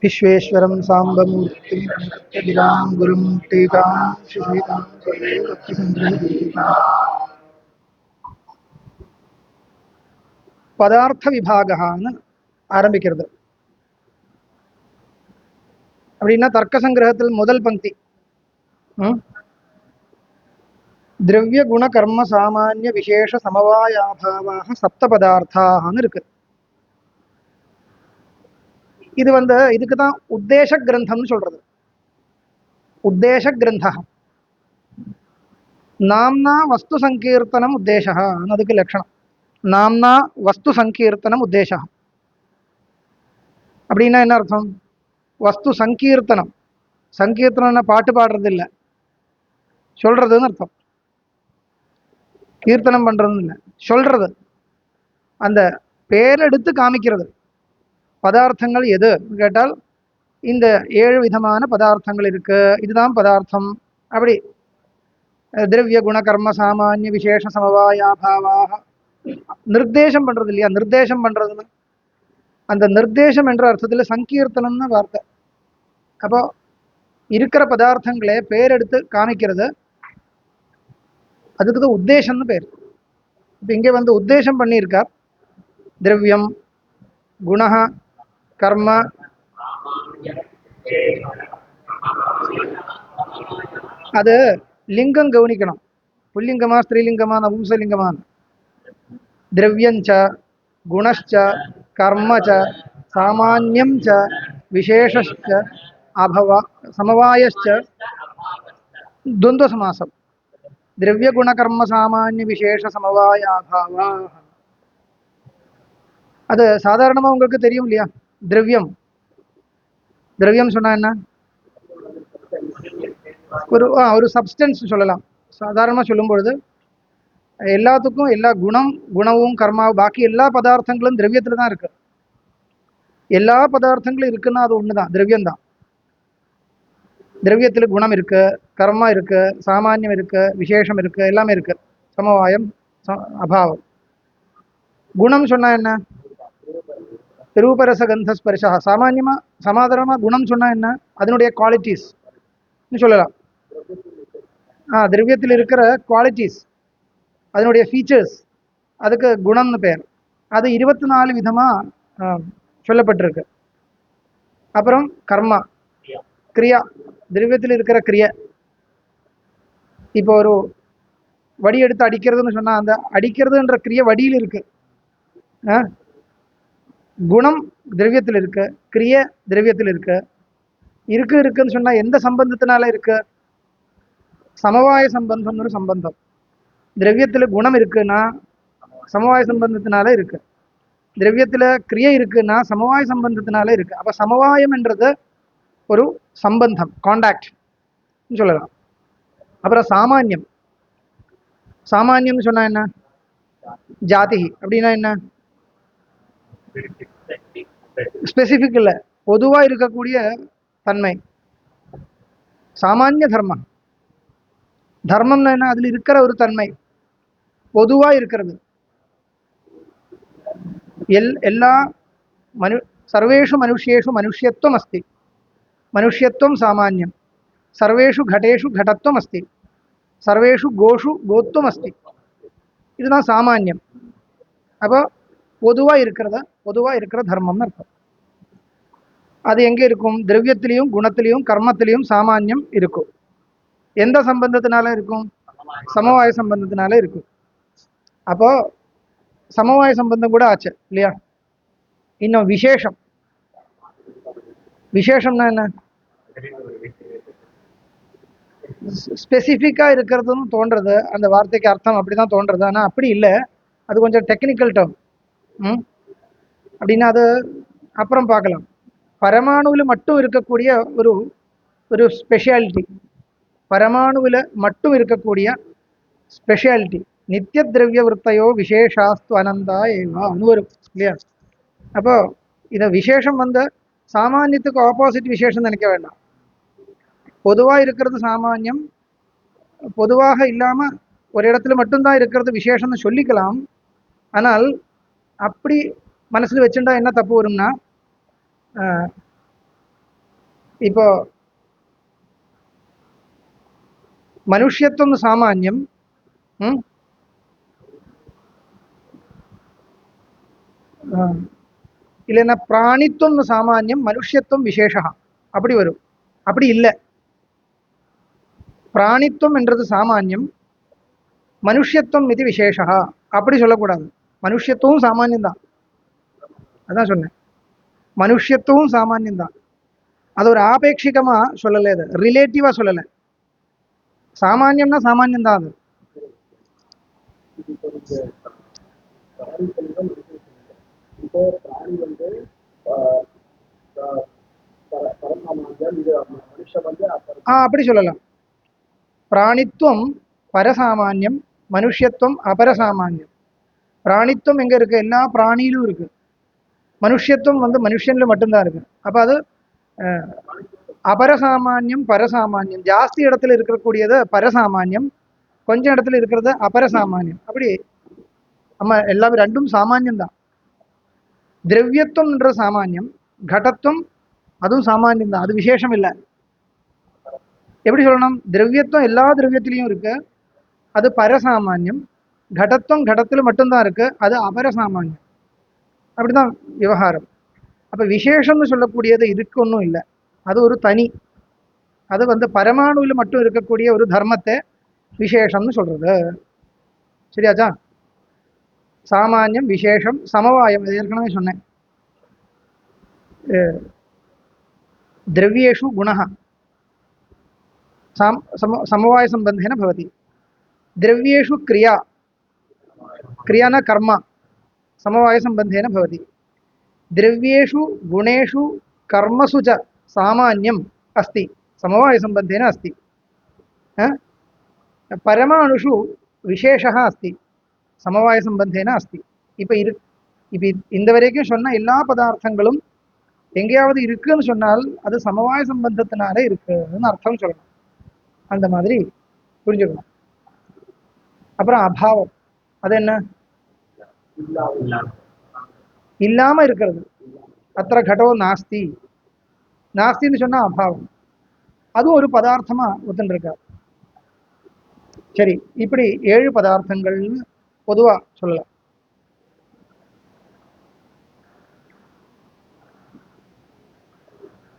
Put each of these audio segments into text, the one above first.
विश्वेश्वरं साम्बमूर्तिं नित्यगिरां गुरुं टीकां शिशुतां सर्वे भक्तिसंग्रहदीपिकाम् பதார்த்த விபாகான்னு ஆரம்பிக்கிறது. அப்படின்னா தர்க்க சங்கிரகத்தில் முதல் பங்கி திரவிய குண கர்ம சாமானிய விசேஷ சமவாயாபாவாக சப்த பதார்த்தான்னு இருக்கு. இது இதுக்கு தான் உத்தேச கிரந்தம்னு சொல்றது. உத்தேச கிரந்த நாம்னா வஸ்து சங்கீர்த்தனம் உத்தேசா அதுக்கு லட்சணம். நாம்னா வஸ்து சங்கீர்த்தனம் உத்தேசா அப்படின்னா என்ன அர்த்தம்? வஸ்து சங்கீர்த்தனம், சங்கீர்த்தனம்னா பாட்டு பாடுறது இல்லை, சொல்றதுன்னு அர்த்தம். கீர்த்தனம் பண்றதுன்னு இல்லை, சொல்றது. அந்த பேரெடுத்து காமிக்கிறது. பதார்த்தங்கள் எது கேட்டால் இந்த 7 விதமான பதார்த்தங்கள் இருக்கு, இதுதான் பதார்த்தம். அப்படி திரவிய குண கர்ம சாமானிய விசேஷ சமவாயாபாவாக நிர்தேசம் பண்றது இல்லையா? நிர்தேசம் பண்றதுன்னு அந்த நிர்தேசம் என்ற அர்த்தத்தில் சங்கீர்த்தனம்னு வார்த்தை. அப்போ இருக்கிற பதார்த்தங்களே பேரெடுத்து காமிக்கிறது, அதுக்கு உத்தேசம்னு பேர். இப்போ இங்கே உத்தேசம் பண்ணியிருக்கார். திரவியம், குண, கர்ம, அது லிங்கம் கவனிக்கணும். புல்லிங்கமா ஸ்திரீலிங்கமா நபும்சலிங்கமான. திரவியஞ்ச குணச்ச கர்மச்ச சாமான்யம் ச விசேஷச்ச அபவ சமவாயச்ச துவந்த சமாசம். திரவிய குண கர்ம சாமானிய விசேஷ சமவாய அபாவா. அது சாதாரணமா உங்களுக்கு தெரியும் இல்லையா? திரவியம், திரவியம் சொன்னா என்ன? ஒரு சப்ஸ்டன்ஸ் சொல்லலாம். சாதாரணமாக சொல்லும் பொழுது எல்லாத்துக்கும் எல்லா குணமும் கர்மாவும் பாக்கி எல்லா பதார்த்தங்களும் திரவியத்தில் தான் இருக்கு. எல்லா பதார்த்தங்களும் இருக்குன்னா அது ஒன்று தான், திரவியம் தான். திரவியத்தில் குணம் இருக்கு, கர்மா இருக்கு, சாமானியம் இருக்கு, விசேஷம் இருக்கு, எல்லாமே இருக்கு. சமவாயம், அபாவம். குணம் சொன்னா என்ன? ரூபரச கந்த ஸ்பர்ஷா. சாமானியமா சமாதானமா குணம் சொன்னா என்ன? அதனுடைய குவாலிட்டிஸ் சொல்லலாம். திரவியத்தில் இருக்கிற குவாலிட்டிஸ், அதனுடைய ஃபீச்சர்ஸ், அதுக்கு குணம்னு பேர். அது 24 விதமா சொல்லப்பட்டிருக்கு. அப்புறம் கர்மா, கிரியா, திரவியத்தில் இருக்கிற கிரியா. இப்போ ஒரு வடி எடுத்து அடிக்கிறதுன்னு சொன்னா அந்த அடிக்கிறதுன்ற கிரியை வடியில் இருக்கு. குணம் திரவியத்தில் இருக்கு, கிரிய திரவியத்தில் இருக்கு. இருக்குன்னு சொன்னா எந்த சம்பந்தத்தினால இருக்கு? சமவாய சம்பந்தம்னு ஒரு சம்பந்தம். திரவியத்துல குணம் இருக்குன்னா சமவாய சம்பந்தத்தினால இருக்கு. திரவியத்துல கிரியை இருக்குன்னா சமவாய சம்பந்தத்தினால இருக்கு. அப்ப சமவாயம் என்றது ஒரு சம்பந்தம், கான்டாக்ட் சொல்லலாம். அப்புறம் சாமானியம். சாமானியம் சொன்னா என்ன? ஜாதி. அப்படின்னா என்ன? ஸ்பெசிபிக் இல்லை, பொதுவா இருக்கக்கூடிய தன்மை. சாமானிய தர்மம், தர்மம்னா என்ன? அதுல இருக்கிற ஒரு தன்மை பொதுவா இருக்கிறது. எல்லா சர்வேஷு மனுஷ்யேஷு மனுஷ்யத்துவம் அஸ்தி, மனுஷ்யத்துவம் சாமானியம். சர்வேஷு கடேஷு கடத்துவம் அஸ்தி, சர்வேஷு கோஷு கோத்துவம் அஸ்தி. இதுதான் சாமானியம். அப்போ பொதுவா இருக்கிற தர்மம்னு அர்த்தம். அது எங்க இருக்கும்? திரவியத்திலையும் குணத்திலையும் கர்மத்திலையும் சாமானியம் இருக்கும். எந்த சம்பந்தத்தினால இருக்கும்? சமவாய சம்பந்தத்தினால இருக்கும். அப்போ சமவாய சம்பந்தம் கூட ஆச்சு இல்லையா? இன்னும் விசேஷம். விசேஷம்னா என்ன? ஸ்பெசிஃபிக்கா இருக்கிறதுன்னு தோன்றது. அந்த வார்த்தைக்கு அர்த்தம் அப்படிதான் தோன்றது. ஆனா அப்படி இல்லை, அது கொஞ்சம் டெக்னிக்கல் டேர்ம். அப்படின்னா அது அப்புறம் பார்க்கலாம். பரமாணுவில் மட்டும் இருக்கக்கூடிய ஒரு ஸ்பெஷாலிட்டி, பரமாணுவில் மட்டும் இருக்கக்கூடிய ஸ்பெஷாலிட்டி. நித்திய திரவிய விற்த்தையோ விசேஷாஸ்து அனந்தா ஏவா வரும் இல்லையா? அப்போ இதை விசேஷம் சாமானியத்துக்கு ஆப்போசிட் விசேஷம் நினைக்க வேண்டாம். பொதுவாக இருக்கிறது சாமானியம், பொதுவாக இல்லாம ஒரு இடத்துல மட்டும்தான் இருக்கிறது விசேஷம்னு சொல்லிக்கலாம். ஆனால் அப்படி மனசுல வச்சுட்டா என்ன தப்பு வரும்னா, இப்போ மனுஷ்யத்துவம் சாமானியம், இல்லைன்னா பிராணித்துவம் சாமானியம், மனுஷ்யத்துவம் விசேஷா அப்படி வரும். அப்படி இல்லை. பிராணித்துவம் என்றது சாமானியம், மனுஷ்யத்துவம் இது விசேஷா அப்படி சொல்லக்கூடாது. மனுஷ்யத்துவம் சாமானியம் தான், அதான் சொன்னேன். மனுஷ்யத்துவம் சாமானியம் தான். அது ஒரு ஆபேட்சிகமா சொல்லலை, அது ரிலேட்டிவா சொல்லலை. சாமானியம்னா சாமானியம் தான் அது. அப்படி சொல்லலாம். பிராணித்துவம் பரசாமானியம், மனுஷ்யத்துவம் அபரசாமானியம். பிராணித்துவம் எங்க இருக்கு? எல்லா பிராணியிலும் இருக்கு. மனுஷ்யத்துவம் மனுஷன்ல மட்டும்தான் இருக்கு. அப்ப அது அபரசாமானியம் பரசாமானியம். ஜாஸ்தி இடத்துல இருக்கக்கூடியது பரசாமானியம், கொஞ்சம் இடத்துல இருக்கிறது அபரசாமானியம். அப்படி நம்ம எல்லாமே ரெண்டும் சாமானியம் தான். திரவியத்துவம்ன்ற சாமானியம், கடத்துவம் அதுவும் சாமானியம் தான், அது விசேஷம் இல்லை. எப்படி சொல்லணும்? திரவியத்துவம் எல்லா திரவியத்திலையும் இருக்கு, அது பரசாமானியம். கடத்துவம் கடத்துல மட்டும்தான் இருக்கு, அது அபரசாமானியம். அப்படிதான் விவகாரம். அப்ப விசேஷம்னு சொல்லக்கூடியது இதுக்கு ஒன்றும் இல்லை, அது ஒரு தனி. அது பரமாணுவில் மட்டும் இருக்கக்கூடிய ஒரு தர்மத்தை விசேஷம்னு சொல்றது. சரியாச்சா? சாமானியம் விசேஷம் சமவாயம், ஏற்கனவே சொன்னேன். திரவியேஷு குணः समवाय संबंधेन भवति। द्रव्येषु क्रिया, क्रिया न कर्म, समवाय संबंधेन भवति। द्रव्येषु गुणेषु कर्मसु च सामान्यम् अस्ति, समवाय संबंधेन अस्ति। परमाणुषु विशेषः अस्ति, समवाय संबंधेन अस्ति। இப்போ இந்த வரைக்கும் சொன்ன எல்லா பதார்த்தங்களும் எங்கேயாவது இருக்குன்னு சொன்னால் அது சமவாய சம்பந்தத்தினால இருக்குன்னு அர்த்தம் சொல்லணும். அந்த மாதிரி புரிஞ்சுக்கணும். அப்புறம் அபாவம், அது என்ன? இல்லாம இருக்கிறது. அத்திர கடோ நாஸ்தி, நாஸ்தின்னு சொன்னா அபாவம். அதுவும் ஒரு பதார்த்தமா ஒத்துன்னு இருக்கார். சரி, இப்படி 7 பதார்த்தங்கள்னு பொதுவா சொல்லலாம்.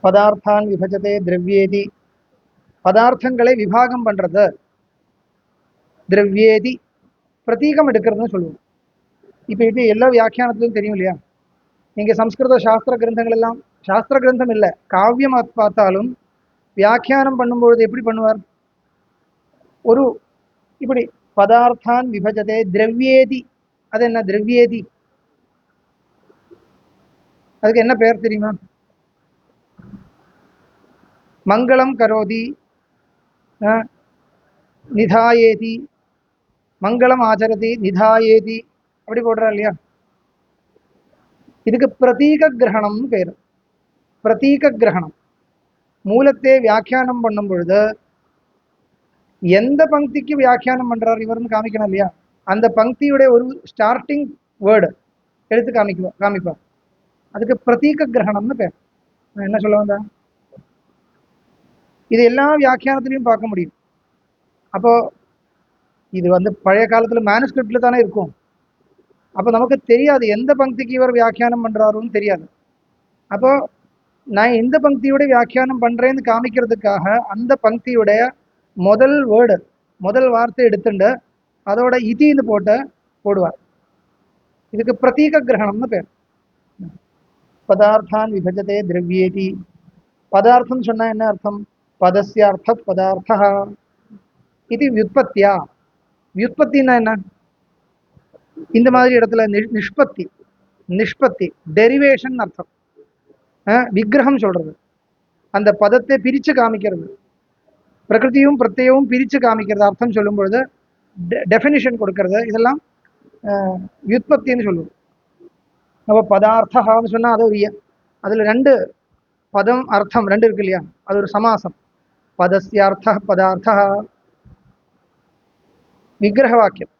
பதார்த்தான் விபஜதே திரவியேதி, பதார்த்தங்களை விபாகம் பண்றது திரவியேதி, பிரதீகம் எடுக்கிறதுன்னு சொல்லுவோம். இப்போ இது எல்லா வியாக்கியானத்திலும் தெரியும் இல்லையா? நீங்க சம்ஸ்கிருத சாஸ்திர கிரந்தங்கள் எல்லாம், சாஸ்திர கிரந்தம் இல்லை காவியம் பார்த்தாலும் வியாக்கியானம் பண்ணும்பொழுது எப்படி பண்ணுவார்? ஒரு இப்படி பதார்த்தான் விபஜதே திரவியேதி, அது என்ன திரவியேதி? அதுக்கு என்ன பெயர் தெரியுமா? மங்களம் கரோதி, நிதாயேதி, மங்களம் ஆச்சரதி, நிதாயேதி, அப்படி போடுறா இல்லையா? இதுக்கு பிரதீக கிரகணம்னு பேர். பிரதீக கிரகணம். மூலத்தை வியாக்கியானம் பண்ணும் பொழுது எந்த பங்கிக்கு வியாக்கியானம் பண்றாரு இவர்னு காமிக்கணும் இல்லையா? அந்த பங்கியுடைய ஒரு ஸ்டார்டிங் வேர்டு எடுத்து காமிப்பார். அதுக்கு பிரதீக கிரகணம்னு பேர். நான் என்ன சொல்ல வந்தேன்? இது எல்லா வியாக்கியானத்திலையும் பார்க்க முடியும். அப்போ இது பழைய காலத்துல மேனுஸ்கிரிப்ட்ல தானே இருக்கும். அப்போ நமக்கு தெரியாது எந்த பங்கிக்கு இவர் வியாக்கியானம் பண்றாருன்னு தெரியாது. அப்போ நான் இந்த பங்கியோட வியாக்கியானம் பண்றேன்னு காமிக்கிறதுக்காக அந்த பங்கியுடைய முதல் வேர்டு, முதல் வார்த்தை எடுத்துட்டு அதோட இதின்னு போடுவார். இதுக்கு பிரதீக கிரகணம்னு பேர். பதார்த்தான் விபஜதே திரவியேதி. பதார்த்தம் சொன்னா என்ன அர்த்தம்? பதஸ்ய அர்த்த பதார்த்தா இது வியுத்பத்தியா. வியுத்பத்தின்னா என்ன? இந்த மாதிரி இடத்துல நிஷ்பத்தி, நிஷ்பத்தி டெரிவேஷன் அர்த்தம். விக்கிரகம் சொல்றது, அந்த பதத்தை பிரிச்சு காமிக்கிறது, பிரகிருதியும் பிரத்யவும் பிரிச்சு காமிக்கிறது, அர்த்தம் சொல்லும் பொழுது டெஃபினிஷன் கொடுக்கறது, இதெல்லாம் வியுத்பத்தின்னு சொல்லுவோம். நம்ம பதார்த்தான்னு சொன்னா அது அதுல 2 பதம் அர்த்தம் 2 இருக்கு இல்லையா? அது ஒரு சமாசம். பதஸ்ய அர்த்த பதார்த்தா. விக்கிரக வாக்கியம்,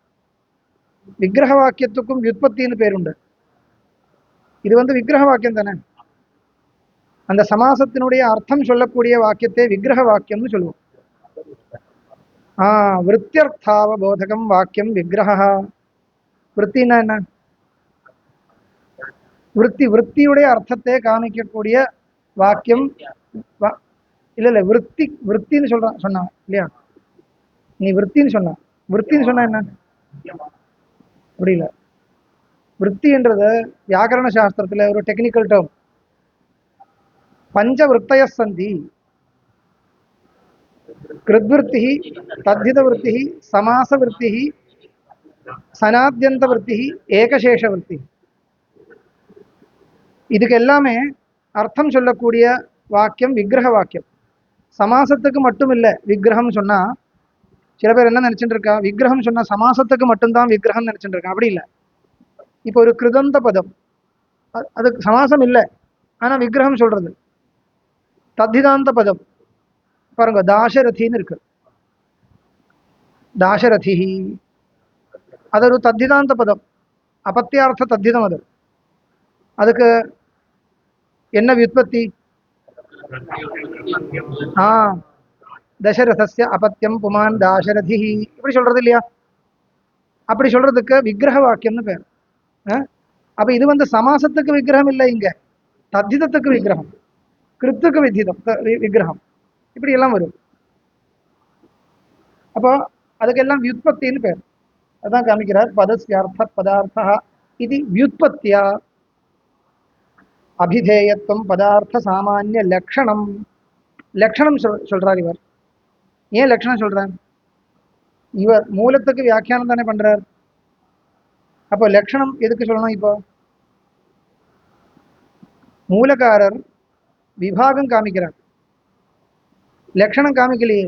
விக்கிரக வாக்கியத்துக்கும் வியுத்பத்தின்னு பேருண்டு. இது விக்கிரக வாக்கியம் தானே. அந்த சமாசத்தினுடைய அர்த்தம் சொல்லக்கூடிய வாக்கியத்தை விக்கிரக வாக்கியம்னு சொல்லுவோம். விருத்தியர்த்தாவ போதகம் வாக்கியம் விக்கிரகா. விற்த்தின்னா என்ன? விற்த்தியுடைய அர்த்தத்தை காமிக்கக்கூடிய வாக்கியம். இல்ல விற்த்தின்னு சொன்னான் இல்லையா? நீ விற்த்தின்னு சொன்ன என்ன? அப்படி இல்லை. விற்த்தின்றது வியாக்கரண சாஸ்திரத்துல ஒரு டெக்னிக்கல் டேர்ம். பஞ்ச விற்பய சந்தி. கிருத்விருத்தி, தத்தித விற்பி, சமாச விற்பி, சனாத்யந்த விற்பி, ஏகசேஷ விற்பி. இதுக்கு எல்லாமே அர்த்தம் சொல்லக்கூடிய வாக்கியம் விக்கிரக வாக்கியம். சமாசத்துக்கு மட்டும் இல்லை விக்கிரகம் சொன்னா. சில பேர் என்ன நினைச்சுட்டு இருக்கா, விக்கிரகம் சொன்னா சமாசத்துக்கு மட்டும்தான் விக்கிரகம் நினைச்சுட்டு இருக்கா. அப்படி இல்லை. இப்போ ஒரு கிருதந்த பதம், அதுக்கு சமாசம் இல்லை, ஆனா விக்கிரகம் சொல்றது. தத்திதாந்த பதம் பாருங்க, தாசரதின்னு இருக்கு. தாசரதி அது ஒரு தத்திதாந்த பதம், அபத்தியார்த்த தத்திதம். அதுக்கு என்ன வியுத்பத்தி? தசரதஸ்ய அபத்தியம் புமான் தாசரதி, இப்படி சொல்றது இல்லையா? அப்படி சொல்றதுக்கு விக்கிரக வாக்கியம்னு பேர். அப்ப இது வந்து சமாசத்துக்கு விக்கிரகம் இல்லை, இங்க தத்திதத்துக்கு விக்கிரகம், கிருத்துக்கு விக்கிரகம், இப்படி எல்லாம் வரும். அப்போ அதுக்கெல்லாம் வியுத்பத்தின்னு பேர். அதான் காமிக்கிறார். பதஸ்யார்த்த பதார்த்தா இது வியுத்பத்தியா அபிதேயத்துவம் பதார்த்த சாமானிய லட்சணம். லட்சணம் சொல்றார் இவர். ஏன் லட்சணம் சொல்றார்? இவர் மூலத்துக்கு வியாக்கியானம் தானே பண்றார். அப்போ லட்சணம் எதுக்கு சொல்லணும்? இப்போ மூலக்காரர் விபாகம் காமிக்கிறார், லட்சணம் காமிக்கலையே.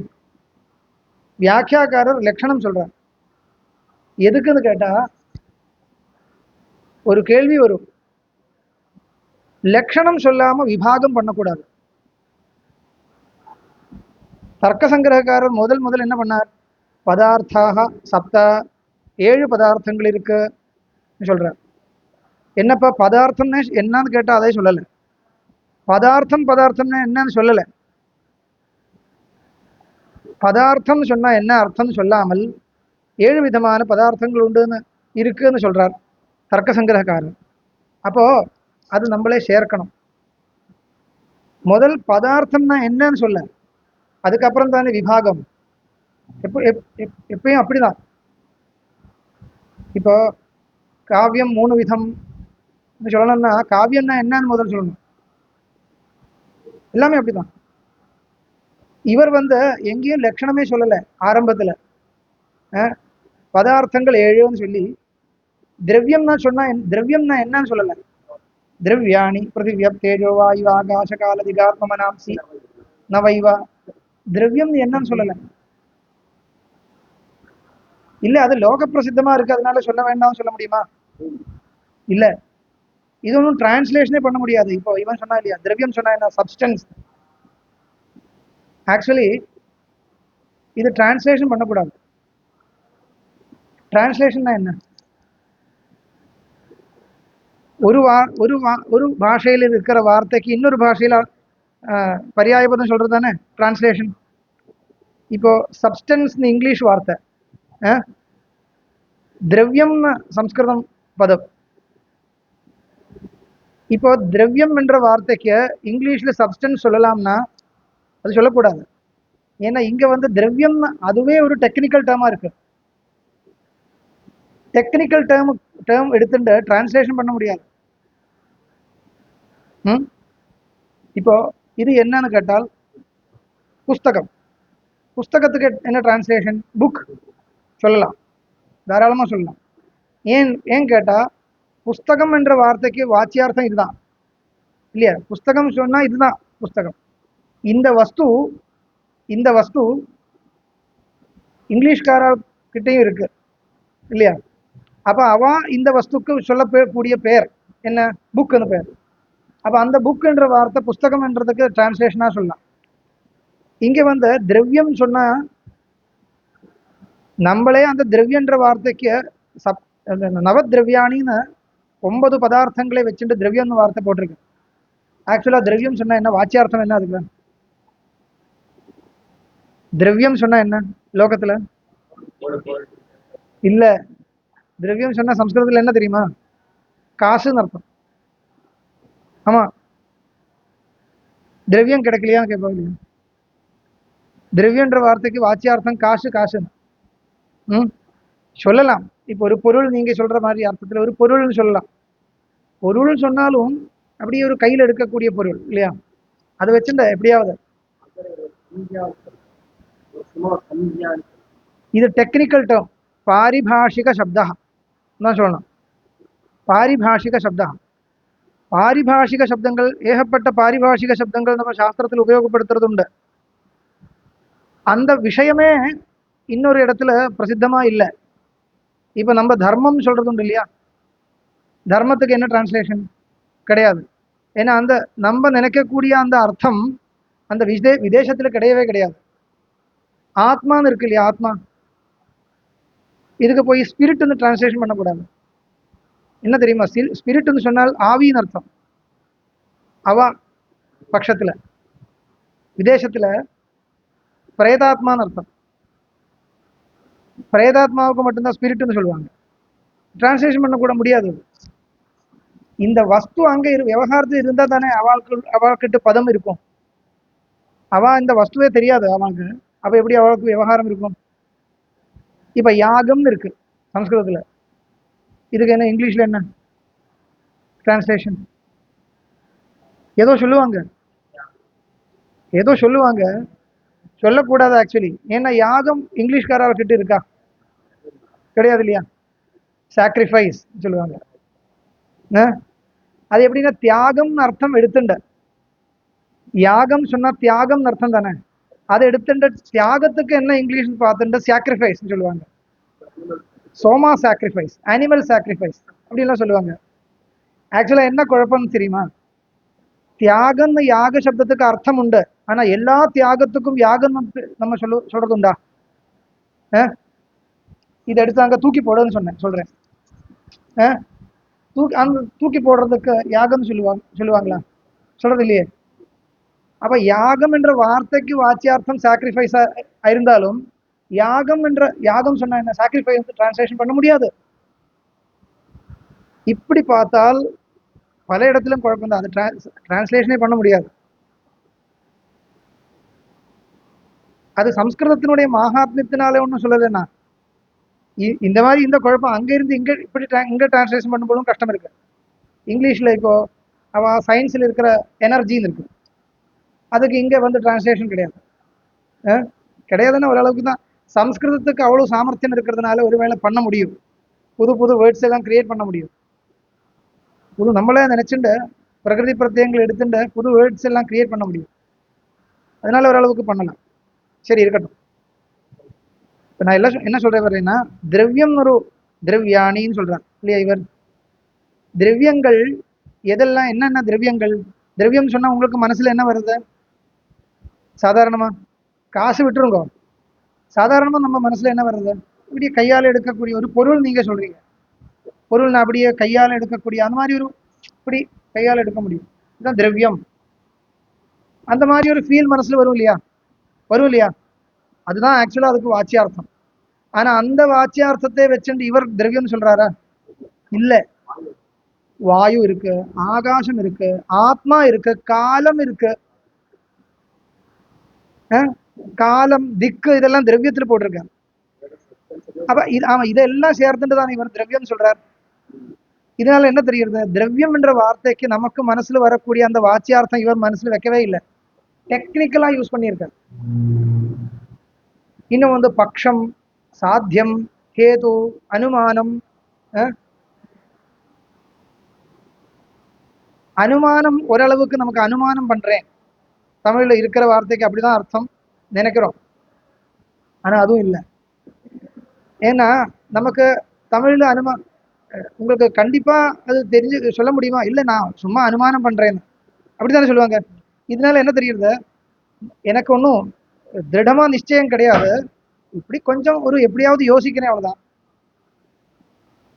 வியாக்கியாக்காரர் லட்சணம் சொல்றார். எதுக்குன்னு கேட்டா ஒரு கேள்வி வரும், லட்சணம் சொல்லாம விபாகம் பண்ணக்கூடாது. தர்க்க சங்கிரகக்காரர் முதல் என்ன பண்ணார்? பதார்த்தாக சப்த, 7 பதார்த்தங்கள் இருக்கு சொல்றார். என்னப்பா பதார்த்தம்னு என்னன்னு கேட்டா அதை சொல்லலை. பதார்த்தம்னு என்னன்னு சொல்லலை. பதார்த்தம் சொன்னா என்ன அர்த்தம் சொல்லாமல் 7 விதமான பதார்த்தங்கள் உண்டுன்னு இருக்குன்னு சொல்றார் தர்க்க சங்கிரகக்காரர். அப்போ அது நம்மளே சேர்க்கணும். முதல் பதார்த்தம்னா என்னன்னு சொல்ல, அதுக்கப்புறம் தானே விபாகம். எப்பயும் அப்படிதான். இப்போ காவியம் 3 விதம் சொல்லணும்னா காவியம்னா என்னன்னு முதல் சொல்லணும். எல்லாமே அப்படிதான். இவர் வந்து எங்கேயும் லட்சணமே சொல்லலை ஆரம்பத்துல. பதார்த்தங்கள் 7ன்னு சொல்லி திரவியம்னா சொன்னா திரவியம்னா என்னன்னு சொல்லலை. திரவியாணி பிருத்திவியம் தேஜோ வாயு ஆகாச கால திகாத்ம மனாம்சி நவைவா. திரவியம் என்னன்னு சொல்லலை. இல்ல அது லோக பிரசித்தமா இருக்கு அதனால சொல்ல வேண்டாம் சொல்ல முடியுமா? இல்ல, இது ஒன்றும் டிரான்ஸ்லேஷனே பண்ண முடியாது. இப்போ இவன் சொன்னா இல்லையா, திரவியம் சொன்னா என்ன? சப்ஸ்டன்ஸ். ஆக்சுவலி இது டிரான்ஸ்லேஷன் பண்ணக்கூடாது. டிரான்ஸ்லேஷன்னா என்ன? ஒரு பாஷையில் இருக்கிற வார்த்தைக்கு இன்னொரு பாஷையில் பரியாயபதம் சொல்றது தானே டிரான்ஸ்லேஷன். இப்போ சப்ஸ்டன்ஸ்னு இங்கிலீஷ் வார்த்தை, திரவியம்னு சம்ஸ்கிருதம் பதம். இப்போ திரவியம் என்ற வார்த்தைக்கு இங்கிலீஷ்ல சப்ஸ்டன்ஸ் சொல்லலாம்னா அது சொல்லக்கூடாது. ஏன்னா இங்க வந்து திரவியம் அதுவே ஒரு டெக்னிக்கல் டேர்மா இருக்கு. டெக்னிக்கல் டேர்ம் எடுத்துட்டு டிரான்ஸ்லேஷன் பண்ண முடியாது. இப்போ இது என்னன்னு கேட்டால் புஸ்தகம். புஸ்தகத்துக்கு என்ன டிரான்ஸ்லேஷன்? புக் சொல்லலாம், தாராளமாக சொல்லலாம். ஏன் கேட்டா புஸ்தகம் என்ற வார்த்தைக்கு வாச்சியார்த்தம் இதுதான் இல்லையா? புஸ்தகம் சொன்னா இதுதான் புஸ்தகம். இந்த வஸ்து இங்கிலீஷ்காரர்கிட்டையும் இருக்கு இல்லையா? அப்ப அவ இந்த வஸ்துக்கு சொல்லக்கூடிய பெயர் என்ன? புக்னு பேர். அப்ப அந்த புக் என்ற வார்த்தை புஸ்தகம் என்றதுக்கு டிரான்ஸ்லேஷனா சொல்லலாம். இங்க வந்து திரவியம் சொன்னா நம்மளே அந்த திரவியன்ற வார்த்தைக்கு நவதிரவியானின்னு 9 பதார்த்தங்களை வச்சுட்டு திரவியம்னு வார்த்தை போட்டிருக்கு. ஆக்சுவலா திரவியம் சொன்னா என்ன, வாச்சியார்த்தம் என்ன அதுக்கு? திரவியம் சொன்னா என்ன லோகத்துல? இல்ல, திரவியம் சொன்னா சம்ஸ்கிருதத்துல என்ன தெரியுமா? காசுன்னு அர்த்தம். ஆமா, திரவியம் கிடைக்கலையான்னு கேட்பாங்க இல்லையா? திரவியன்ற வார்த்தைக்கு வாச்சியார்த்தம் காசு, காசுன்னு. ம் சொல்லலாம். இப்போ ஒரு பொருள், நீங்க சொல்ற மாதிரி அர்த்தத்துல ஒரு பொருள்னு சொல்லலாம். பொருள் சொன்னாலும் அப்படியே ஒரு கையில் எடுக்கக்கூடிய பொருள் இல்லையா? அதை வச்சுட்ட எப்படியாவது. இது டெக்னிக்கல் டேர்ம், பாரிபாஷிக சப்தா தான் சொல்லணும். பாரிபாஷிக சப்தா, பாரிபாஷிக சப்தங்கள், ஏகப்பட்ட பாரிபாஷிக சப்தங்கள் நம்ம சாஸ்திரத்தில் உபயோகப்படுத்துறது உண்டு. அந்த விஷயமே இன்னொரு இடத்துல பிரசித்தமா இல்லை. இப்ப நம்ம தர்மம் சொல்றது உண்டு இல்லையா? தர்மத்துக்கு என்ன டிரான்ஸ்லேஷன்? கிடையாது. ஏன்னா அந்த நம்ம நினைக்கக்கூடிய அந்த அர்த்தம் அந்த விதேசத்துல கிடையவே கிடையாது. ஆத்மான்னு இருக்கு இல்லையா? ஆத்மா, இதுக்கு போய் ஸ்பிரிட்னு டிரான்ஸ்லேஷன் பண்ணக்கூடாது. என்ன தெரியுமா? ஸ்பிரிட்னு சொன்னால் ஆவின்னு அர்த்தம். அவா பட்சத்துல, விதேசத்துல பிரேதாத்மான்னு அர்த்தம். பிரேதாத்மாவுக்கு மட்டும்தான் ஸ்பிரிட்னு சொல்லுவாங்க. டிரான்ஸ்லேஷன் பண்ண கூட முடியாது. இந்த வஸ்து அங்க விவகாரத்தில் இருந்தா தானே அவள்கிட்ட பதம் இருக்கும். அவ இந்த வஸ்துவே தெரியாது அவனுக்கு, அப்ப எப்படி அவளுக்கு விவகாரம் இருக்கும்? இப்ப யாகம்னு இருக்கு சம்ஸ்கிருதத்துல, இதுக்கு என்ன இங்கிலீஷ்ல என்ன டிரான்ஸ்லேஷன்? ஏதோ சொல்லுவாங்க, ஏதோ சொல்லுவாங்க, சொல்லக்கூடாது ஆக்சுவலி. ஏன்னா யாகம் இங்கிலீஷ்காரர்கிட்ட இருக்கா? கிடையாது இல்லையா? சாக்ரிஃபைஸ் சொல்லுவாங்க. அது எப்படின்னா தியாகம்னு அர்த்தம் எடுத்துண்ட, யாகம் சொன்னா தியாகம் அர்த்தம் தானே, அதை எடுத்துட்டு தியாகத்துக்கு என்ன இங்கிலீஷ் பார்த்துட்டு சாக்ரிஃபைஸ் சொல்லுவாங்க. சோமா சாக்ரிஃபைஸ், அனிமல் சாக்ரிஃபைஸ் அப்படின்லாம் சொல்லுவாங்க. ஆக்சுவலா என்ன குழப்பம்னு தெரியுமா? தியாகம்னு யாக சப்தத்துக்கு அர்த்தம் உண்டு, ஆனா எல்லா தியாகத்துக்கும் யாகம் நம்ம சொல்றது உண்டா? இதை எடுத்து அங்க தூக்கி போடுன்னு சொல்றேன். அந்த தூக்கி போடுறதுக்கு யாகம் சொல்லுவாங்களா? சொல்றது இல்லையே. அப்ப யாகம் என்ற வார்த்தைக்கு வாச்சியார்த்தம் சாக்ரிஃபைஸா இருந்தாலும் யாகம் சொன்ன என்ன, சாக்ரிஃபைஸ் டிரான்ஸ்லேஷன் பண்ண முடியாது. இப்படி பார்த்தால் பல இடத்திலும் குழப்பம் தான், அது டிரான்ஸ்லேஷனே பண்ண முடியாது. அது சம்ஸ்கிருதத்தினுடைய மகாத்மியத்தினாலே ஒன்றும் சொல்லலைன்னா, இந்த மாதிரி இந்த குழப்பம் அங்க இருந்து இங்க இப்படி இங்க டிரான்ஸ்லேஷன் பண்ணும்போதும் கஷ்டம் இருக்கு. இங்கிலீஷ்ல இப்போ அவ சயின்ஸ்ல இருக்கிற எனர்ஜின்னு இருக்கு, அதுக்கு இங்க வந்து டிரான்ஸ்லேஷன் கிடையாது. கிடையாதுன்னா ஓரளவுக்கு தான். சம்ஸ்கிருதத்துக்கு அவ்வளவு சாமர்த்தியம் இருக்கிறதுனால ஒருவேளை பண்ண முடியும், புது புது வேர்ட்ஸ் எல்லாம் கிரியேட் பண்ண முடியும். புது நம்மளே நினைச்சுட்டு பிரகிருதி பிரத்யங்கள் எடுத்துட்டு புது வேர்ட்ஸ் எல்லாம் கிரியேட் பண்ண முடியும். அதனால ஓரளவுக்கு பண்ணலாம். சரி, இருக்கட்டும். இப்போ நான் எல்லாம் என்ன சொல்றேன் வர்றேன்னா, திரவியம் ஒரு திரவியானின்னு சொல்றான் இல்லையா இவர்? திரவியங்கள் எதெல்லாம், என்னென்ன திரவியங்கள்? திரவியம் சொன்னா உங்களுக்கு மனசுல என்ன வருது? சாதாரணமா காசு விட்டுருங்க, சாதாரணமா நம்ம மனசுல என்ன வருது? இப்படியே கையால் எடுக்கக்கூடிய ஒரு பொருள் நீங்க சொல்றீங்க, பொருள் நான் அப்படியே கையால் எடுக்கக்கூடிய அந்த மாதிரி ஒரு, இப்படி கையால் எடுக்க முடியும், இதுதான் திரவியம். அந்த மாதிரி ஒரு ஃபீல் மனசுல வரும் இல்லையா? வரும் இல்லையா? அதுதான் ஆக்சுவலா அதுக்கு வாச்சியார்த்தம். ஆனா அந்த வாச்சியார்த்தத்தை வச்சுட்டு இவர் திரவியம் சொல்றாரா? இல்ல. வாயு இருக்கு, ஆகாசம் இருக்கு, ஆத்மா இருக்கு, காலம் இருக்கு. காலம், திக்கு, இதெல்லாம் திரவியத்துல போட்டிருக்காரு. அப்ப இதெல்லாம் சேர்த்துட்டு தான் இவர் திரவியம் சொல்றார். இதனால என்ன தெரிகிறது? திரவியம் என்ற வார்த்தைக்கு நமக்கு மனசுல வரக்கூடிய அந்த வாச்சியார்த்தம் இவர் மனசுல வைக்கவே இல்லை, டெக்னிக்கலா யூஸ் பண்ணியிருக்கார். இன்னும் வந்து பக்ஷம், சாத்தியம், கேது, அனுமானம். அனுமானம் ஓரளவுக்கு நமக்கு அனுமானம் பண்றேன், தமிழ்ல இருக்கிற வார்த்தைக்கு அப்படிதான் அர்த்தம் நினைக்கிறோம். ஆனா அதுவும் இல்லை. ஏன்னா நமக்கு தமிழ்ல உங்களுக்கு கண்டிப்பா அது தெரிஞ்சு சொல்ல முடியுமா? இல்லை, நான் சும்மா அனுமானம் பண்றேன்னு அப்படித்தானே சொல்லுவாங்க. இதனால என்ன தெரியுது? எனக்கு ஒன்றும் திருடமா நிச்சயம் கிடையாது, இப்படி கொஞ்சம் ஒரு எப்படியாவது யோசிக்கிறேன், அவ்வளவுதான்.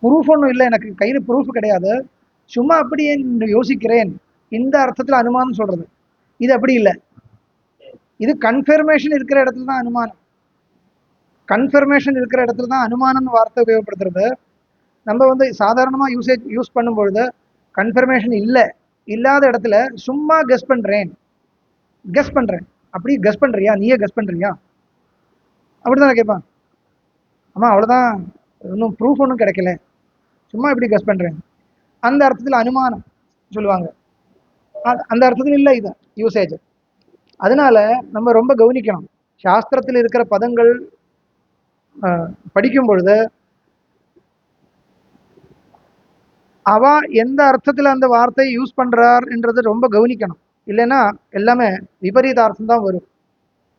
ப்ரூஃப் ஒன்றும் இல்லை, எனக்கு கையில் ப்ரூஃப் கிடையாது, சும்மா அப்படியே யோசிக்கிறேன் இந்த அர்த்தத்தில் அனுமானம் சொல்றது. இது அப்படி இல்லை. இது கன்ஃபர்மேஷன் இருக்கிற இடத்துல தான் அனுமானம். கன்ஃபர்மேஷன் இருக்கிற இடத்துல தான் அனுமானம்னு வார்த்தை உபயோகப்படுத்துறது. நம்ம வந்து சாதாரணமாக யூஸ் பண்ணும்பொழுது கன்ஃபர்மேஷன் இல்லாத இடத்துல சும்மா கெஸ் பண்ணுறேன் அப்படி கெஸ் பண்ணுறியா, நீயே கெஸ் பண்ணுறியா அப்படிதான் கேட்பான். ஆமாம் அவ்வளோதான், இன்னும் ப்ரூஃப் ஒன்றும் கிடைக்கல, சும்மா இப்படி கெஸ் பண்ணுறேன். அந்த அர்த்தத்தில் அனுமானம் சொல்லுவாங்க. அந்த அர்த்தத்தில் இல்லை இது யூசேஜ். அதனால நம்ம ரொம்ப கவனிக்கணும். சாஸ்திரத்தில் இருக்கிற பதங்கள் படிக்கும் பொழுது அவ எந்த அர்த்தத்தில் அந்த வார்த்தையை யூஸ் பண்றார் என்றது ரொம்ப கவனிக்கணும். இல்லைன்னா எல்லாமே விபரீத அர்த்தம் தான் வரும்.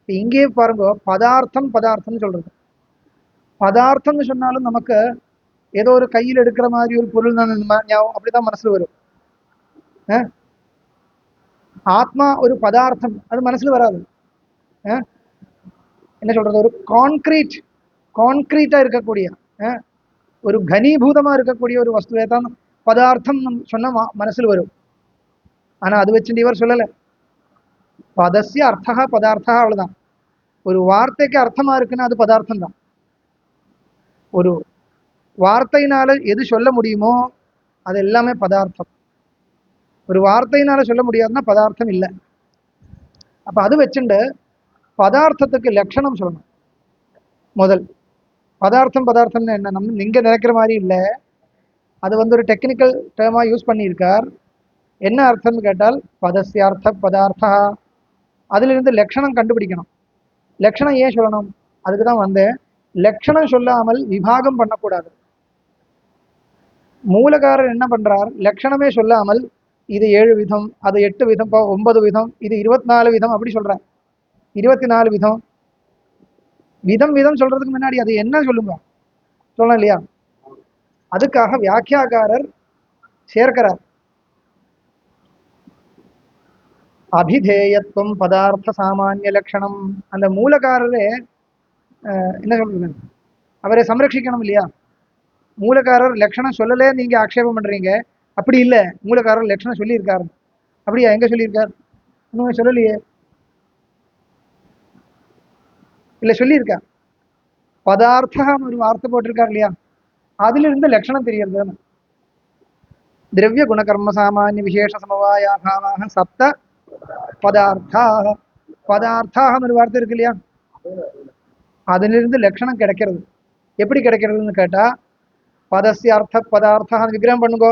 இங்கேயே பாருங்க, பதார்த்தம்னு சொல்றது. பதார்த்தம்னு சொன்னாலும் நமக்கு ஏதோ ஒரு கையில் எடுக்கிற மாதிரி ஒரு பொருள் தான் ஞாபகம், அப்படிதான் மனசுல வரும். ஆத்மா ஒரு பதார்த்தம், அது மனசுல வராது. என்ன சொல்றது, ஒரு கான்கிரீட்டா இருக்கக்கூடிய ஒரு கனீபூதமா இருக்கக்கூடிய ஒரு வஸ்துவை தான் பதார்த்தம் சொன்ன மனசில் வரும். ஆனா அது வச்சுட்டு இவர் சொல்லலை. பதசிய அர்த்தா பதார்த்தா, அவ்வளவுதான். ஒரு வார்த்தைக்கு அர்த்தமா இருக்குன்னா அது பதார்த்தம் தான். ஒரு வார்த்தையினால எது சொல்ல முடியுமோ அது எல்லாமே பதார்த்தம். ஒரு வார்த்தையினால சொல்ல முடியாதுன்னா பதார்த்தம் இல்லை. அப்ப அது வச்சுட்டு பதார்த்தத்துக்கு லட்சணம் சொல்லணும். முதல் பதார்த்தம்னு என்ன, நம்ம நீங்க நினைக்கிற மாதிரி இல்லை. அது வந்து ஒரு டெக்னிக்கல் டேர்மா யூஸ் பண்ணியிருக்கார். என்ன அர்த்தம்னு கேட்டால் பதஸ்யார்த்த பதார்த்தா, அதுல இருந்து லட்சணம் கண்டுபிடிக்கணும். லட்சணம் ஏன் சொல்லணும், அதுக்கு தான் வந்தேன். லட்சணம் சொல்லாமல் விபாகம் பண்ணக்கூடாது. மூலகாரர் என்ன பண்றார், லட்சணமே சொல்லாமல் இது 7 விதம், அது 8 விதம், 9 விதம், இது 24 விதம் அப்படி சொல்றார். 24 விதம் விதம் சொல்றதுக்கு முன்னாடி அது என்ன சொல்லுங்க சொல்லணும் இல்லையா? அதுக்காக வியாக்கியாகாரர் சேர்க்கிறார். அபிதேயத்துவம் பதார்த்த சாமானிய லட்சணம். அந்த மூலகாரரே என்ன சொல்றது, அவரை சம்ரட்சிக்கணும் இல்லையா? மூலக்காரர் லட்சணம் சொல்லலே நீங்க ஆக்ஷேபம் பண்றீங்க. அப்படி இல்லை, மூலக்காரர் லட்சணம் சொல்லியிருக்காரு. அப்படியா, எங்க சொல்லியிருக்கார்? இன்னும் சொல்லலையே. இல்லை சொல்லியிருக்கா, பதார்த்தம் ஒரு வார்த்தை போட்டிருக்கார் இல்லையா? அதுல இருந்து லட்சணம் தெரியறது. திரவிய குணகர்ம சாமானிய விசேஷ சமவாயா பாவாக சப்த பதார்த்தாக. பதார்த்தாக ஒரு வார்த்தை இருக்கு இல்லையா, அதுல இருந்து லட்சணம் கிடைக்கிறது. எப்படி கிடைக்கிறதுன்னு கேட்டா, பதஸ்ய அர்த்த பதார்த்தா விக்கிரகம் பண்ணுங்கோ.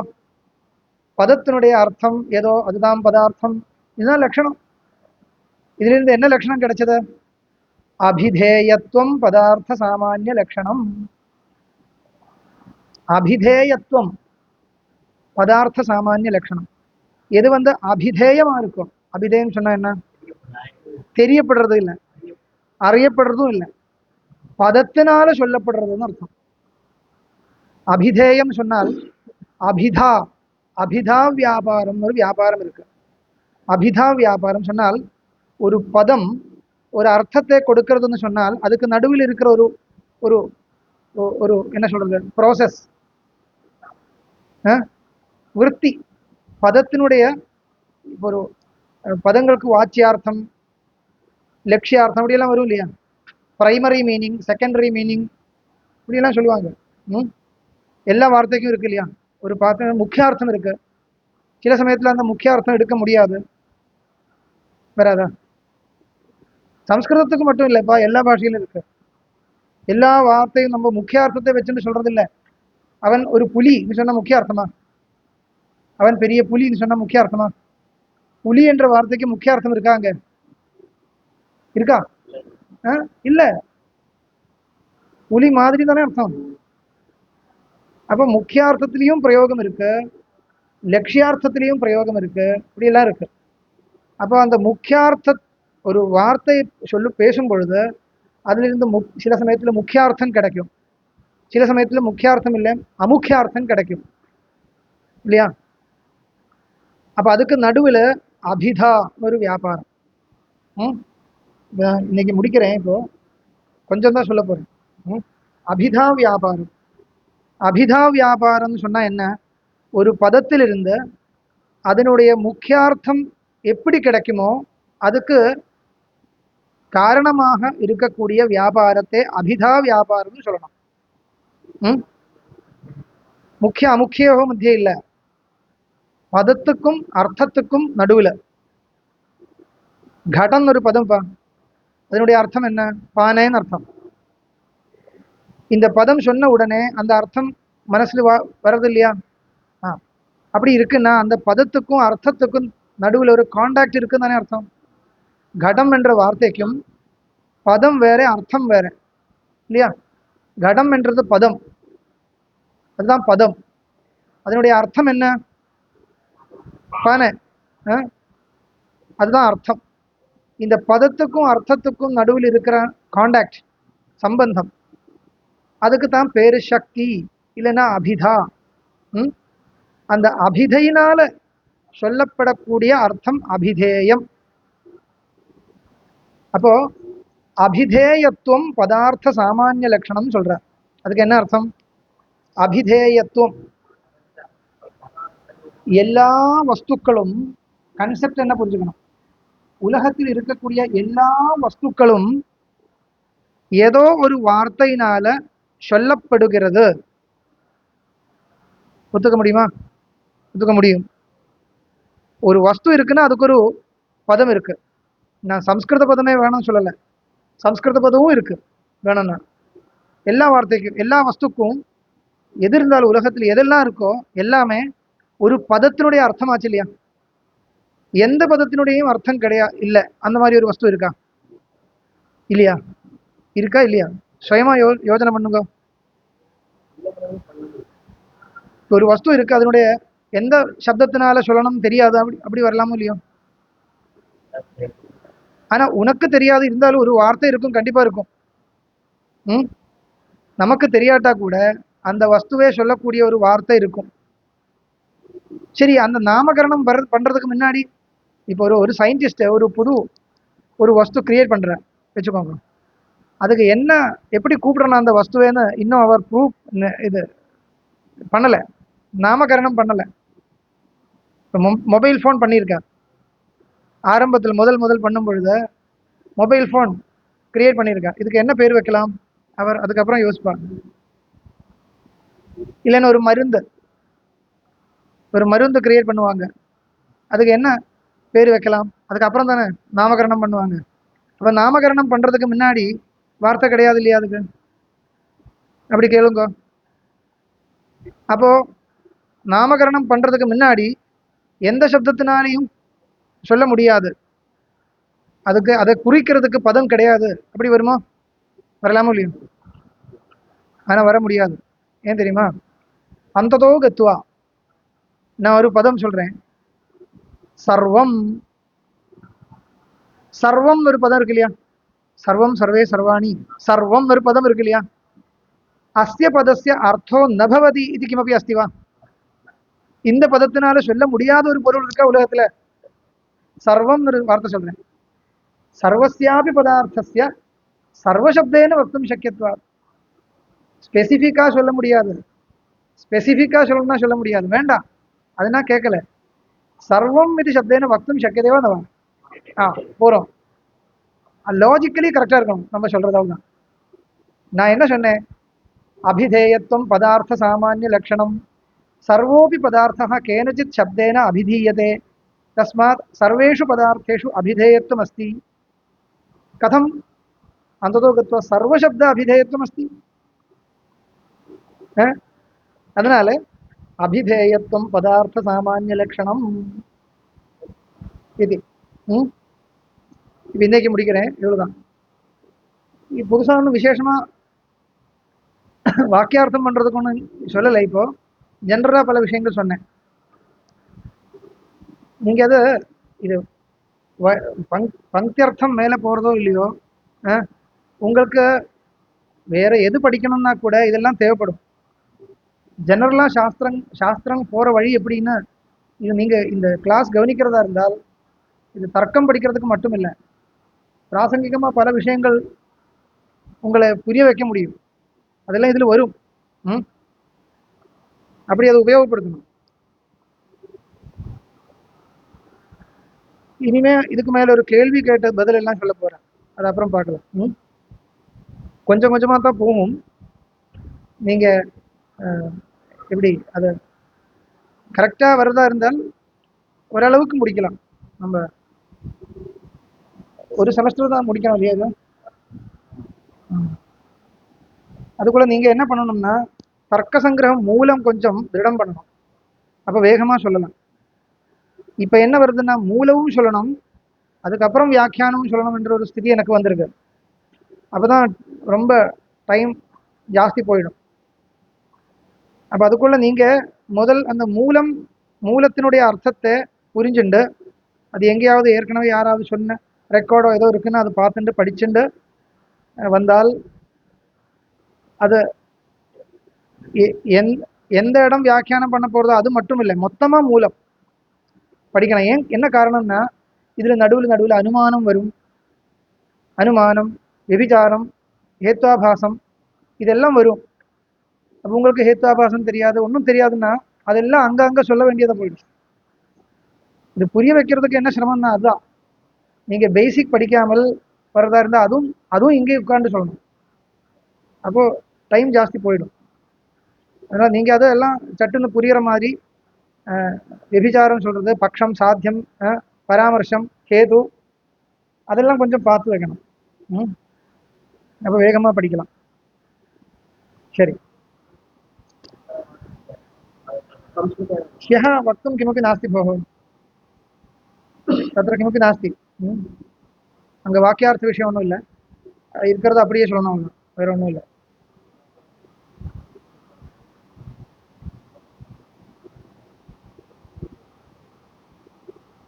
பதத்தினுடைய அர்த்தம் ஏதோ அதுதான் பதார்த்தம், இதுதான் லட்சணம். இதுல இருந்து என்ன லட்சணம் கிடைச்சது? அபிதேயத்துவம் பதார்த்த சாமானிய லட்சணம். அபிதேயத்துவம் பதார்த்த சாமானிய லட்சணம். எது வந்து அபிதேயமா இருக்கும். அபிதேயம் சொன்னா என்ன, தெரியப்படுறது இல்லை, அறியப்படுறதும் இல்லை, பதத்தினால சொல்லப்படுறதுன்னு அர்த்தம். அபிதேயம் சொன்னால் அபிதா வியாபாரம், ஒரு வியாபாரம் இருக்கு. அபிதா வியாபாரம் சொன்னால் ஒரு பதம் ஒரு அர்த்தத்தை கொடுக்கறதுன்னு சொன்னால் அதுக்கு நடுவில் இருக்கிற ஒரு ஒரு ஒரு என்ன சொல்றது, ப்ராசஸ், விற்பி. பதத்தினுடைய ஒரு பதங்களுக்கு வாச்சியார்த்தம், லட்சியார்த்தம் அப்படியெல்லாம் வரும் இல்லையா? பிரைமரி மீனிங், செகண்டரி மீனிங் இப்படியெல்லாம் சொல்லுவாங்க. எல்லா வார்த்தைக்கும் இருக்கு இல்லையா? ஒரு பார்த்த முக்கியார்த்தம் இருக்கு, சில சமயத்தில் அந்த முக்கியார்த்தம் எடுக்க முடியாது, வராதா? சம்ஸ்கிருதத்துக்கு மட்டும் இல்லைப்பா, எல்லா பாஷையிலும் இருக்கு. எல்லா வார்த்தையும் நம்ம முக்கியார்த்தத்தை வச்சுன்னு சொல்றது இல்லை. அவன் ஒரு புலின்னு சொன்ன முக்கிய அர்த்தமா? அவன் பெரிய புலின்னு சொன்ன முக்கிய அர்த்தமா? புலி என்ற வார்த்தைக்கு முக்கிய அர்த்தம் இருக்கா? அங்க இருக்கா? இல்ல, புலி மாதிரி தானே அர்த்தம். அப்ப முக்கியார்த்தத்திலையும் பிரயோகம் இருக்கு, லட்சியார்த்தத்திலையும் பிரயோகம் இருக்கு, இப்படி எல்லாம் இருக்கு. அப்போ அந்த முக்கியார்த்த ஒரு வார்த்தை பேசும் பொழுது அதுல இருந்து சில சமயத்துல முக்கியார்த்தம் கிடைக்கும், சில சமயத்துல முக்கியார்த்தம் இல்லை அமுக்கியார்த்தம் கிடைக்கும் இல்லையா? அப்ப அதுக்கு நடுவில் அபிதா ஒரு வியாபாரம். இன்னைக்கு முடிக்கிறேன், இப்போ கொஞ்சம் தான் சொல்ல போறேன். அபிதா வியாபாரம். அபிதா வியாபாரம்னு சொன்னா என்ன, ஒரு பதத்திலிருந்து அதனுடைய முக்கியார்த்தம் எப்படி கிடைக்குமோ அதுக்கு காரணமாக இருக்கக்கூடிய வியாபாரத்தை அபிதா வியாபாரம்னு சொல்லணும். முக்கிய அமுக்கியோ மத்திய இல்லை, பதத்துக்கும் அர்த்தத்துக்கும் நடுவில். கடம்னு ஒரு பதம், அதனுடைய அர்த்தம் என்ன? பானைன்னு அர்த்தம். இந்த பதம் சொன்ன உடனே அந்த அர்த்தம் மனசுல வர்றது இல்லையா? அப்படி இருக்குன்னா அந்த பதத்துக்கும் அர்த்தத்துக்கும் நடுவில் ஒரு கான்டாக்ட் இருக்குன்னு தானே அர்த்தம். கடம் என்ற வார்த்தைக்கும் பதம் வேற, அர்த்தம் வேற இல்லையா? கடம் என்றது பதம், அதுதான் பதம். அதனுடைய அர்த்தம் என்ன? பானை, அதுதான் அர்த்தம். இந்த பதத்துக்கும் அர்த்தத்துக்கும் நடுவில் இருக்கிற கான்டாக்ட், சம்பந்தம், அதுக்கு தான் பேரு சக்தி, இல்லைன்னா அபிதா. அந்த அபிதையினால சொல்லப்படக்கூடிய அர்த்தம் அபிதேயம். அப்போ அபிதேயத்துவம் பதார்த்த சாமானிய லட்சணம் சொல்ற. அதுக்கு என்ன அர்த்தம்? அபிதேயத்துவம். எல்லா வஸ்துக்களும், கன்செப்ட் என்ன புரிஞ்சுக்கணும், உலகத்தில் இருக்கக்கூடிய எல்லா வஸ்துக்களும் ஏதோ ஒரு வார்த்தையினால சொல்லப்படுகிறது. ஒத்துக்க முடியுமா? ஒத்துக்க முடியும். ஒரு வஸ்து இருக்குன்னா அதுக்கு ஒரு பதம் இருக்கு. நான் சம்ஸ்கிருத பதமே வேணும்னு சொல்லலை, சம்ஸ்கிருத பதமும் இருக்கு வேணும்னா. எல்லா வார்த்தைக்கும், எல்லா வஸ்துக்கும் எது இருந்தாலும் உலகத்தில் எதெல்லாம் இருக்கோ எல்லாமே ஒரு பதத்தினுடைய அர்த்தமாச்சு இல்லையா? எந்த பதத்தினுடையும் அர்த்தம் கிடையாது இல்லை அந்த மாதிரி ஒரு வஸ்து இருக்கா? இல்லையா? இருக்கா இல்லையா? சுயமா யோஜனை பண்ணுங்க. ஒரு வஸ்து இருக்கு, அதனுடைய எந்த சப்தத்தினால சொல்லணும் தெரியாது, அப்படி வரலாமோ இல்லையோ? ஆனா உனக்கு தெரியாது, இருந்தாலும் ஒரு வார்த்தை இருக்கும், கண்டிப்பா இருக்கும். நமக்கு தெரியாட்டா கூட அந்த வஸ்துவே சொல்லக்கூடிய ஒரு வார்த்தை இருக்கும். சரி, அந்த நாமகரணம் பண்றதுக்கு முன்னாடி இப்போ ஒரு சயின்டிஸ்ட் ஒரு வஸ்து கிரியேட் பண்ற வச்சுக்கோங்க, அதுக்கு என்ன எப்படி கூப்பிடணும் அந்த வஸ்துவேன்னு இன்னும் அவர் ப்ரூவ் இது பண்ணலை, நாமகரணம் பண்ணலை. மொபைல் ஃபோன் பண்ணியிருக்கார். ஆரம்பத்தில் முதல் பண்ணும் பொழுது மொபைல் ஃபோன் கிரியேட் பண்ணியிருக்கார். இதுக்கு என்ன பேர் வைக்கலாம் அவர் அதுக்கப்புறம் யோசிப்பார். இல்லைன்னா ஒரு மருந்து கிரியேட் பண்ணுவாங்க, அதுக்கு என்ன பேர் வைக்கலாம், அதுக்கப்புறம் தானே நாமகரணம் பண்ணுவாங்க. அப்போ நாமகரணம் பண்ணுறதுக்கு முன்னாடி வார்த்தை கிடையாது இல்லையா அதுக்கு? அப்படி கேளுங்க. அப்போ நாமகரணம் பண்ணுறதுக்கு முன்னாடி எந்த சப்தத்தினாலையும் சொல்ல முடியாது, அதுக்கு அதை குறிக்கிறதுக்கு பதம் கிடையாது. அப்படி வருமா? வரலாமோ இல்லையோ? ஆனால் வர முடியாது. ஏன் தெரியுமா? அந்ததோ கத்துவா. நான் ஒரு பதம் சொல்கிறேன், சர்வம். சர்வம் ஒரு பதம் இருக்கு இல்லையா? சர்வம் சர்வே சர்வாணி, சர்வம் ஒரு பதம் இருக்கு இல்லையா? அஸ்ய பதஸ்ய அர்த்தோ நபவதி இது கிமபி அஸ்திவா? இந்த பதத்தினால சொல்ல முடியாத ஒரு பொருள் இருக்கா உலகத்துல? சர்வம் ஒரு வார்த்தை சொல்றேன், சர்வஸ்யாபி பதார்த்தஸ்ய சர்வசப்தேன வக்தும் சக்கியத்வா. ஸ்பெசிஃபிக்கா சொல்ல முடியாது, ஸ்பெசிஃபிக்கா சொல்லணும்னா சொல்ல முடியாது, வேண்டாம் அது நான் கேட்கல. சர்வம் இது சப்தேன வக்தும் சக்கியதேவா நவா? போறோம். லாஜிக்கலி கரெக்டா இருக்கணும் நம்ம சொல்றதால தான். நான் என்ன சொன்னேன்? அபிதேயத்துவம் பதார்த்த சாமானிய லட்சணம். सर्वोपि पदार्थः केनचित् शब्देन अभिधीयते, तस्मात् सर्वेषु पदार्थेषु अभिधेयत्वम् अस्ति. कथम्? अन्ततो गत्वा सर्वशब्द अभिधेयत्वम् अस्ति. அதனால அபிதேயத்துவம் பதார்த்த சாமானிய லட்சணம் இது. இன்னைக்கு முடிக்கிறேன், இவ்வளவுதான். புதுசா ஒன்றும் விசேஷமா வாக்கியார்த்தம் பண்றதுக்கு ஒன்றும் சொல்லலை. இப்போ ஜென்ரலா பல விஷயங்கள் சொன்னேன். நீங்க அது இது பங்கியர்த்தம் மேல போறதோ இல்லையோ, உங்களுக்கு வேற எது படிக்கணும்னா கூட இதெல்லாம் தேவைப்படும். ஜெனரலா சாஸ்திரம் போற வழி எப்படின்னா, இது நீங்க இந்த கிளாஸ் கவனிக்கிறதா இருந்தால் இது தர்க்கம் படிக்கிறதுக்கு மட்டும் இல்லை, பிராசங்கிகமா பல விஷயங்கள் உங்களை புரிய வைக்க முடியும். அதெல்லாம் இதுல வரும். அப்படி அதை உபயோகப்படுத்தணும். இனிமே இதுக்கு மேல ஒரு கேள்வி கேட்ட பதில் எல்லாம் சொல்ல போறேன். அது அப்புறம் பார்க்கலாம். கொஞ்சம் கொஞ்சமா தான் போகும். நீங்க எப்படி அது கரெக்டா வரதா இருந்தால் ஓரளவுக்கு முடிக்கலாம். நம்ம ஒரு செமஸ்டர் தான் முடிக்கணும் இல்லையா இது? அதுக்குள்ள நீங்க என்ன பண்ணணும்னா தர்க்க சங்கிரகம் மூலம் கொஞ்சம் திருடம் பண்ணணும். அப்ப வேகமா சொல்லலாம். இப்ப என்ன வருதுன்னா மூலமும் சொல்லணும், அதுக்கப்புறம் வியாக்கியானமும் சொல்லணும் என்ற ஒரு ஸ்திதி எனக்கு வந்திருக்கு. அப்பதான் ரொம்ப டைம் ஜாஸ்தி போயிடும். அப்ப அதுக்குள்ள நீங்க முதல் அந்த மூலத்தினுடைய அர்த்தத்தை புரிஞ்சுண்டு, அது எங்கேயாவது ஏற்கனவே யாராவது சொன்ன ரெக்கார்டோ ஏதோ இருக்குன்னு அதை பார்த்துட்டு படிச்சுண்டு வந்தால் அது எந்த இடம் வியாக்கியானம் பண்ண போறதோ அது மட்டும் இல்லை, மொத்தமா மூலம் படிக்கணும். என்ன காரணம்னா இதுல நடுவில் அனுமானம் வரும். அனுமானம், விபிச்சாரம், ஹேத்வாபாசம் இதெல்லாம் வரும். அப்போ உங்களுக்கு ஹேத்வாபாசம் தெரியாது, ஒன்றும் தெரியாதுன்னா அதெல்லாம் அங்கங்க சொல்ல வேண்டியதை போயிடும். இது புரிய வைக்கிறதுக்கு என்ன சிரமம்னா அதுதான். நீங்க பேசிக் படிக்காமல் வரதா இருந்தால் அதுவும் இங்கே உட்கார்ந்து சொல்லணும். அப்போ டைம் ஜாஸ்தி போயிடும். அதனால் நீங்க அதெல்லாம் சட்டுன்னு புரிகிற மாதிரி விபிச்சாரம் சொல்றது, பக்ஷம், சாத்தியம், பராமர்சம், கேது அதெல்லாம் கொஞ்சம் பார்த்து வைக்கணும். அப்போ வேகமா படிக்கலாம். சரி. ह्यः वक्तुं किमपि नास्ति भोः, तत्र किमपि नास्ति. அங்கே வாக்கியார்த்த விஷயம் ஒன்றும் இல்லை, இருக்கிறத அப்படியே சொல்லணும், ஒன்று வேற ஒன்றும் இல்லை.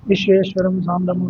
விஸ்வேஸ்வரம் சாந்தம்